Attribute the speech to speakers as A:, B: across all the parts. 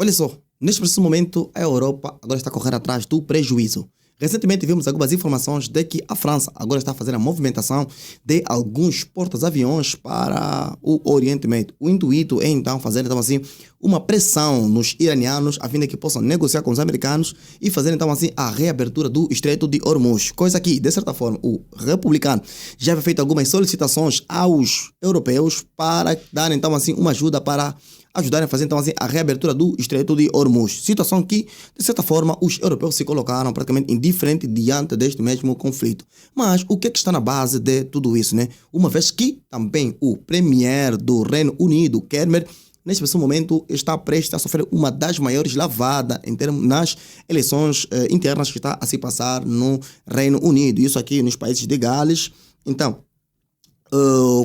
A: Olha só, neste preciso momento, a Europa agora está a correr atrás do prejuízo. Recentemente vimos algumas informações de que a França agora está a fazer a movimentação de alguns portas-aviões para o Oriente Médio. O intuito é então fazer então assim uma pressão nos iranianos a fim de que possam negociar com os americanos e fazer então assim a reabertura do Estreito de Hormuz. Coisa que, de certa forma, o republicano já havia feito algumas solicitações aos europeus para dar então assim uma ajuda para ajudarem a fazer então assim a reabertura do Estreito de Hormuz. Situação que, de certa forma, os europeus se colocaram praticamente indiferente diante deste mesmo conflito. Mas o que é que está na base de tudo isso, né? Uma vez que também o premier do Reino Unido, Cameron, neste preciso momento está prestes a sofrer uma das maiores lavadas em termos nas eleições internas que está a se passar no Reino Unido. Isso aqui nos países de Gales. Então,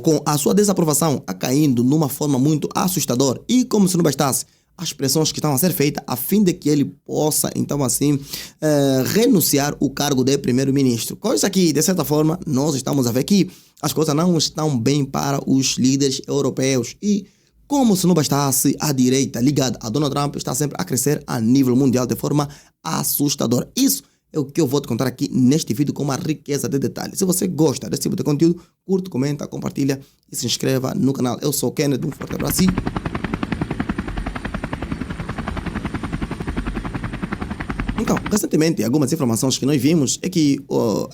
A: com a sua desaprovação a caindo numa forma muito assustadora e como se não bastasse as pressões que estão a ser feitas a fim de que ele possa então assim renunciar o cargo de primeiro-ministro. Coisa que de certa forma nós estamos a ver que as coisas não estão bem para os líderes europeus e como se não bastasse a direita ligada a Donald Trump está sempre a crescer a nível mundial de forma assustadora. Isso é o que eu vou te contar aqui neste vídeo com uma riqueza de detalhes. Se você gosta desse tipo de conteúdo, curte, comenta, compartilha e se inscreva no canal. Eu sou o Kenneth, um forte abraço. Então, recentemente, algumas informações que nós vimos é que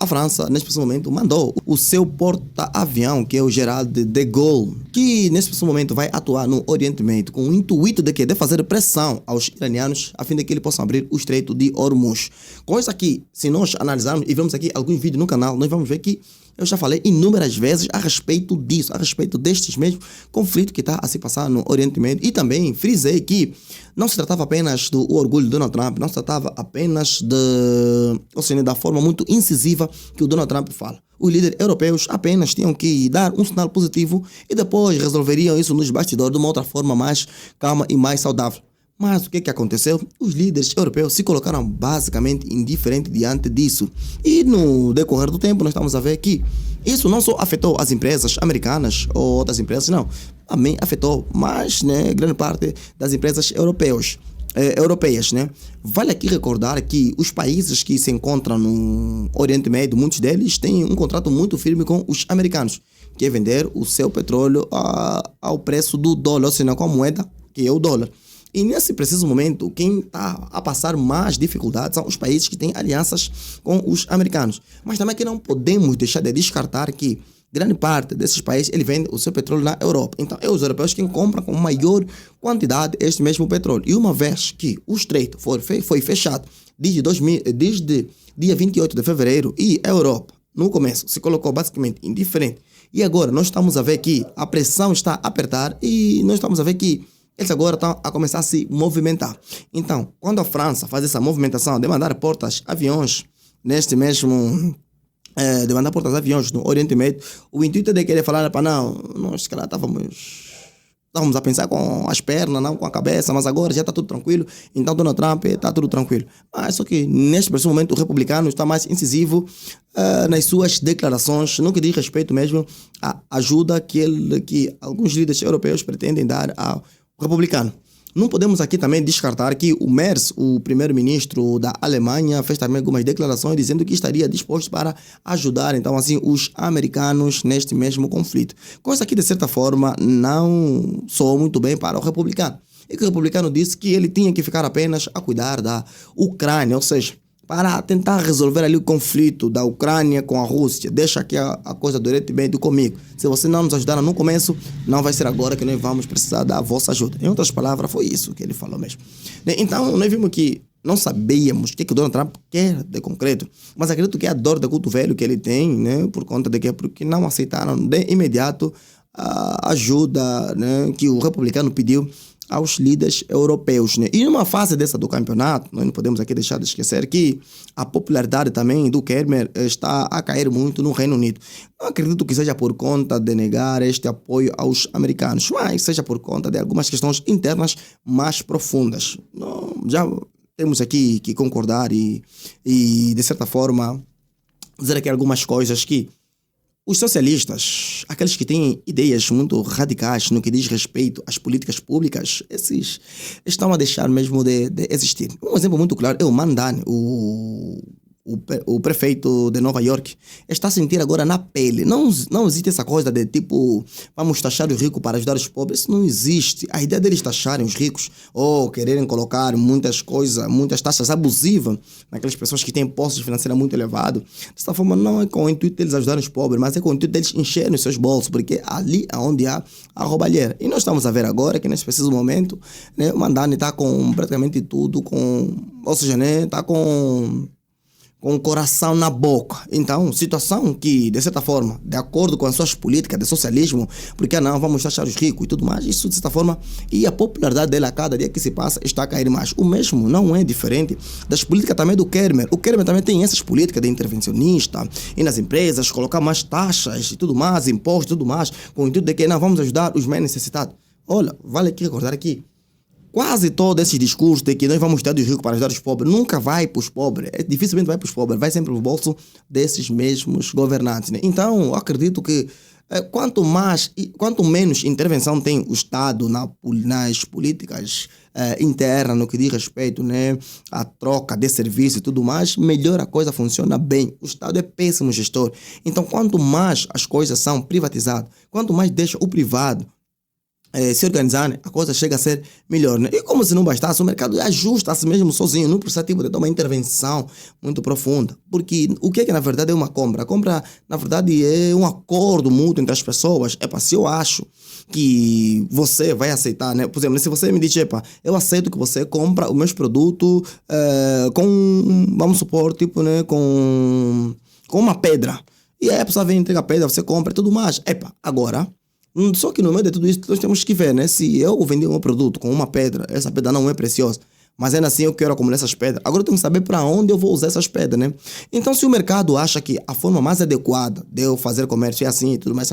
A: a França, neste momento, mandou o seu porta-avião, que é o Gerald de Gaulle, que neste momento vai atuar no Oriente Médio com o intuito de, de fazer pressão aos iranianos a fim de que eles possam abrir o Estreito de Hormuz. Coisa que, se nós analisarmos e vemos aqui alguns vídeos no canal, nós vamos ver que eu já falei inúmeras vezes a respeito disso, a respeito destes mesmos conflitos que está a se passar no Oriente Médio. E também frisei que não se tratava apenas do orgulho do Donald Trump, não se tratava apenas ou seja, da forma muito incisiva que o Donald Trump fala. Os líderes europeus apenas tinham que dar um sinal positivo e depois resolveriam isso nos bastidores de uma outra forma mais calma e mais saudável. Mas o que aconteceu? Os líderes europeus se colocaram basicamente indiferentes diante disso. E no decorrer do tempo nós estamos a ver que isso não só afetou as empresas americanas ou outras empresas, não. Também afetou mais, né, grande parte das empresas europeias, né? Vale aqui recordar que os países que se encontram no Oriente Médio, muitos deles têm um contrato muito firme com os americanos, que é vender o seu petróleo ao preço do dólar, ou seja, com a moeda que é o dólar. E nesse preciso momento, quem está a passar mais dificuldades são os países que têm alianças com os americanos. Mas também que não podemos deixar de descartar que grande parte desses países ele vende o seu petróleo na Europa. Então, é os europeus quem compram com maior quantidade este mesmo petróleo. E uma vez que o estreito foi fechado desde dia 28 de fevereiro e a Europa, no começo, se colocou basicamente indiferente. E agora nós estamos a ver que a pressão está a apertar e nós estamos a ver que eles agora estão a começar a se movimentar. Então, quando a França faz essa movimentação de mandar portas-aviões neste mesmo de mandar portas-aviões no Oriente Médio, o intuito é de querer falar para não, nós cara, estávamos a pensar com as pernas, não com a cabeça, mas agora já está tudo tranquilo, então Donald Trump está tudo tranquilo. Mas só que neste preciso momento o republicano está mais incisivo nas suas declarações, no que diz respeito mesmo à ajuda que alguns líderes europeus pretendem dar ao republicano. Não podemos aqui também descartar que o Merz, o primeiro-ministro da Alemanha, fez também algumas declarações dizendo que estaria disposto para ajudar, então, assim, os americanos neste mesmo conflito. Coisa que, de certa forma, não soou muito bem para o republicano. E que o republicano disse que ele tinha que ficar apenas a cuidar da Ucrânia, ou seja, para tentar resolver ali o conflito da Ucrânia com a Rússia. Deixa aqui a coisa do Oriente Médio comigo. Se você não nos ajudar no começo, não vai ser agora que nós vamos precisar da vossa ajuda. Em outras palavras, foi isso que ele falou mesmo. Então, nós vimos que não sabíamos o que o Donald Trump quer de concreto, mas acredito que é a dor de cotovelo que ele tem, né, por conta de que porque não aceitaram de imediato a ajuda, né, que o republicano pediu aos líderes europeus, né? E numa fase dessa do campeonato, nós não podemos aqui deixar de esquecer que a popularidade também do Cameron está a cair muito no Reino Unido. Não acredito que seja por conta de negar este apoio aos americanos, mas seja por conta de algumas questões internas mais profundas. Já temos aqui que concordar e de certa forma dizer aqui algumas coisas que Os socialistas, aqueles que têm ideias muito radicais no que diz respeito às políticas públicas, esses estão a deixar mesmo de existir. Um exemplo muito claro é o Mandani, o prefeito de Nova York, está a sentir agora na pele. Não existe essa coisa de tipo, vamos taxar os ricos para ajudar os pobres. Isso não existe. A ideia deles taxarem os ricos ou quererem colocar muitas coisas, muitas taxas abusivas naquelas pessoas que têm postos financeiros muito elevados, dessa forma não é com o intuito deles ajudarem os pobres, mas é com o intuito deles encherem os seus bolsos, porque ali é onde há a roubalheira. E nós estamos a ver agora que nesse preciso momento, né, o Mandani está com praticamente tudo, ou seja, né, está com o coração na boca. Então, situação que, de certa forma, de acordo com as suas políticas de socialismo, porque não, vamos taxar os ricos e tudo mais, isso de certa forma, e a popularidade dele a cada dia que se passa está a cair mais. O mesmo não é diferente das políticas também do Kermer. O Kermer também tem essas políticas de intervencionista e nas empresas, colocar mais taxas e tudo mais, impostos e tudo mais, com o intuito de que não, vamos ajudar os mais necessitados. Olha, vale aqui recordar aqui, quase todo esse discurso de que nós vamos dar dos ricos para ajudar os pobres nunca vai para os pobres. Dificilmente vai para os pobres, vai sempre no bolso desses mesmos governantes, né? Então, eu acredito que quanto menos intervenção tem o Estado nas políticas internas, no que diz respeito, né, à troca de serviço e tudo mais, melhor a coisa funciona bem. O Estado é péssimo gestor. Então, quanto mais as coisas são privatizadas, quanto mais deixa o privado se organizar, né, a coisa chega a ser melhor, né? E como se não bastasse, o mercado ajusta-se mesmo sozinho, não precisa tipo, de uma intervenção muito profunda. Porque o que na verdade é uma compra? A compra, na verdade, é um acordo mútuo entre as pessoas. Se eu acho que você vai aceitar, né? Por exemplo, se você me diz, eu aceito que você compra os meus produtos vamos supor, tipo, né, com uma pedra. E aí a pessoa vem entregar a pedra, você compra e tudo mais. Agora, só que no meio de tudo isso, nós temos que ver, né? Se eu vender um produto com uma pedra, essa pedra não é preciosa, mas ainda assim eu quero acumular essas pedras. Agora eu tenho que saber para onde eu vou usar essas pedras, né? Então, se o mercado acha que a forma mais adequada de eu fazer comércio é assim e tudo mais,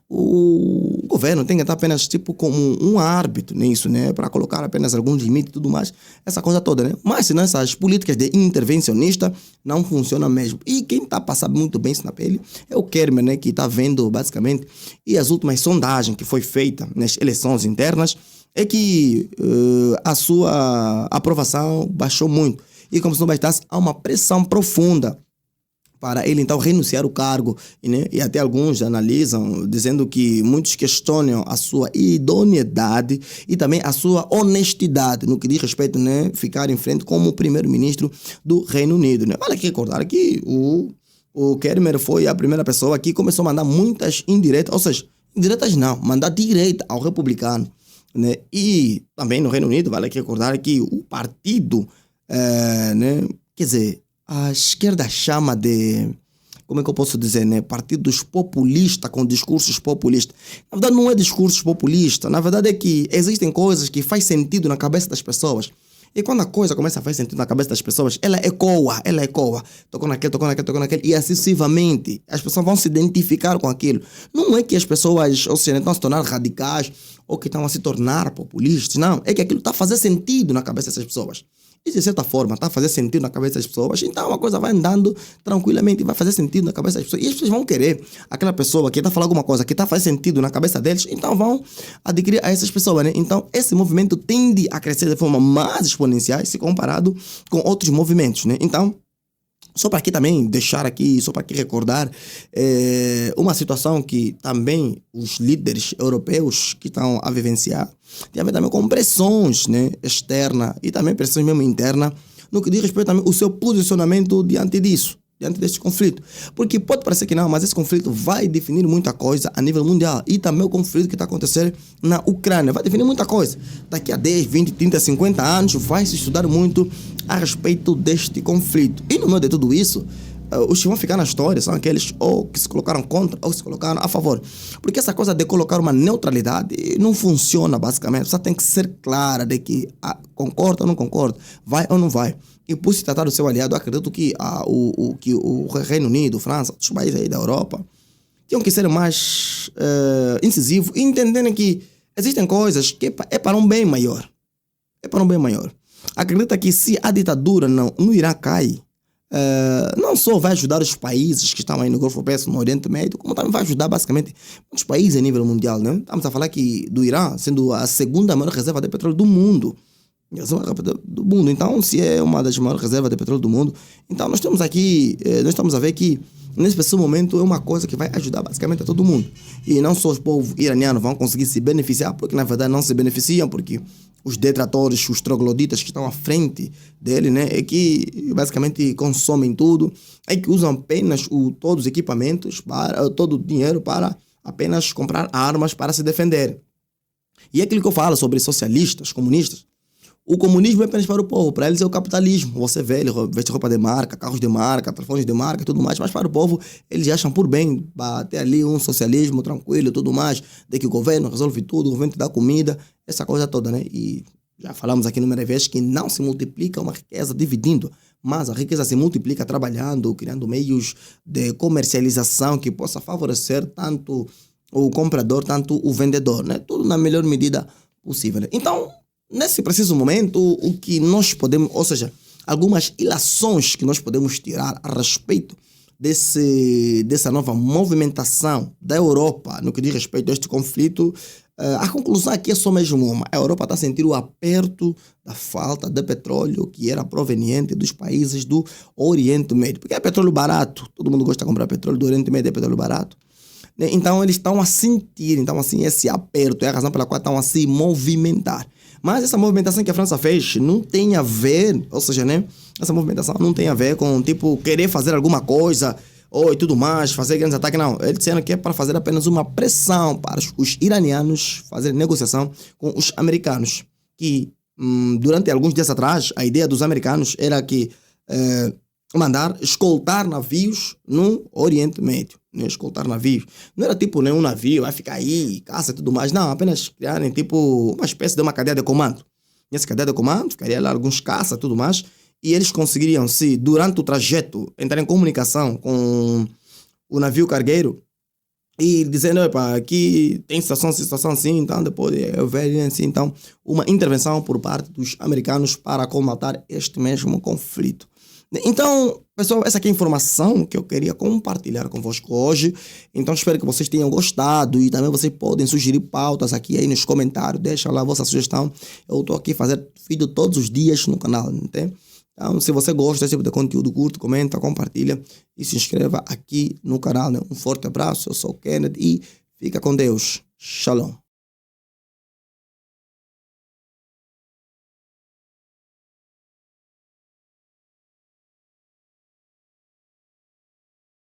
A: o governo tem que estar apenas tipo como um árbitro nisso, né? Para colocar apenas alguns limites e tudo mais, essa coisa toda, né? Mas senão essas políticas de intervencionista não funcionam mesmo. E quem está passando muito bem isso na pele é o Kermer, né? Que está vendo basicamente, e as últimas sondagens que foi feita nas eleições internas, é que a sua aprovação baixou muito. E como se não bastasse, há uma pressão profunda para ele então renunciar ao cargo, né? E até alguns analisam, dizendo que muitos questionam a sua idoneidade e também a sua honestidade no que diz respeito, né, ficar em frente como primeiro-ministro do Reino Unido, né? Vale aqui recordar que o Kermer foi a primeira pessoa que começou a mandar muitas indiretas, ou seja, indiretas não, mandar direita ao republicano, né? E também no Reino Unido, vale aqui recordar que o partido, né, quer dizer, a esquerda chama de, como é que eu posso dizer, né, partidos populistas com discursos populistas. Na verdade não é discursos populistas, na verdade é que existem coisas que faz sentido na cabeça das pessoas. E quando a coisa começa a fazer sentido na cabeça das pessoas, ela ecoa. Tocou naquele, e assim sucessivamente. As pessoas vão se identificar com aquilo. Não é que as pessoas, ou seja, estão a se tornar radicais ou que estão a se tornar populistas. Não, é que aquilo está a fazer sentido na cabeça dessas pessoas. E de certa forma está a fazer sentido na cabeça das pessoas, então a coisa vai andando tranquilamente, vai fazer sentido na cabeça das pessoas. E as pessoas vão querer aquela pessoa que está falando alguma coisa que está a fazer sentido na cabeça deles, então vão adquirir a essas pessoas, né? Então esse movimento tende a crescer de forma mais exponencial se comparado com outros movimentos, né? Então, só para aqui também deixar aqui, só para aqui recordar uma situação que também os líderes europeus que estão a vivenciar tem a ver também com pressões, né, externa e também pressões mesmo interna no que diz respeito também ao seu posicionamento diante disso, diante desse conflito. Porque pode parecer que não, mas esse conflito vai definir muita coisa a nível mundial. E também o conflito que está acontecendo na Ucrânia vai definir muita coisa. Daqui a 10, 20, 30, 50 anos vai se estudar muito a respeito deste conflito. E no meio de tudo isso, os que vão ficar na história são aqueles ou que se colocaram contra ou que se colocaram a favor. Porque essa coisa de colocar uma neutralidade não funciona basicamente. Você tem que ser clara de que concorda ou não concorda, vai ou não vai. E por se tratar do seu aliado, eu acredito que o Reino Unido, França, outros países aí da Europa, tinham que ser mais incisivos e entenderem que existem coisas que é para um bem maior. É para um bem maior. Acredita que se a ditadura no Irã cai, não só vai ajudar os países que estão aí no Golfo Pérsico, no Oriente Médio, como também vai ajudar basicamente muitos países a nível mundial, né? Estamos a falar que do Irã, sendo a segunda maior reserva de petróleo do mundo. Do mundo. Então, se é uma das maiores reservas de petróleo do mundo, então nós temos aqui, nós estamos a ver que nesse preciso momento é uma coisa que vai ajudar basicamente a todo mundo. E não só os povos iranianos vão conseguir se beneficiar, porque na verdade não se beneficiam, porque os detratores, os trogloditas que estão à frente dele, né, é que basicamente consomem tudo, é que usam apenas todos os equipamentos, todo o dinheiro para apenas comprar armas para se defender. E é aquilo que eu falo sobre socialistas, comunistas. O comunismo é apenas para o povo, para eles é o capitalismo. Você vê, ele veste roupa de marca, carros de marca, telefones de marca e tudo mais, mas para o povo eles acham por bem ter ali um socialismo tranquilo e tudo mais, de que o governo resolve tudo, o governo te dá comida, essa coisa toda, né? E já falamos aqui inúmeras vezes que não se multiplica uma riqueza dividindo, mas a riqueza se multiplica trabalhando, criando meios de comercialização que possa favorecer tanto o comprador, tanto o vendedor, né? Tudo na melhor medida possível. Então, nesse preciso momento, o que nós podemos, ou seja, algumas ilações que nós podemos tirar a respeito dessa nova movimentação da Europa no que diz respeito a este conflito, a conclusão aqui é só mesmo uma. A Europa está sentindo o aperto da falta de petróleo que era proveniente dos países do Oriente Médio. Porque é petróleo barato, todo mundo gosta de comprar petróleo do Oriente Médio, é petróleo barato. Então eles estão a sentir, então assim, esse aperto é a razão pela qual estão a se movimentar. Mas essa movimentação que a França fez não tem a ver, ou seja, né? Essa movimentação não tem a ver com, tipo, querer fazer alguma coisa ou e tudo mais, fazer grandes ataques, não. Eles disseram que é para fazer apenas uma pressão para os iranianos fazerem negociação com os americanos. Que, durante alguns dias atrás, a ideia dos americanos era que mandar escoltar navios no Oriente Médio. Né? Escoltar navios. Não era tipo nenhum navio, vai ficar aí, caça e tudo mais. Não, apenas criarem tipo uma espécie de uma cadeia de comando. Nessa cadeia de comando, ficaria lá alguns caça e tudo mais. E eles conseguiriam, se durante o trajeto, entrar em comunicação com o navio cargueiro e dizendo, opa, aqui tem situação assim, então depois eu vejo assim, então, uma intervenção por parte dos americanos para combater este mesmo conflito. Então, pessoal, essa aqui é a informação que eu queria compartilhar convosco hoje. Então, espero que vocês tenham gostado e também vocês podem sugerir pautas aqui aí nos comentários. Deixa lá a vossa sugestão. Eu estou aqui fazendo vídeo todos os dias no canal, entende? Então, se você gosta desse tipo de conteúdo, curta, comenta, compartilha e se inscreva aqui no canal, né? Um forte abraço, eu sou o Kenneth e fica com Deus. Shalom.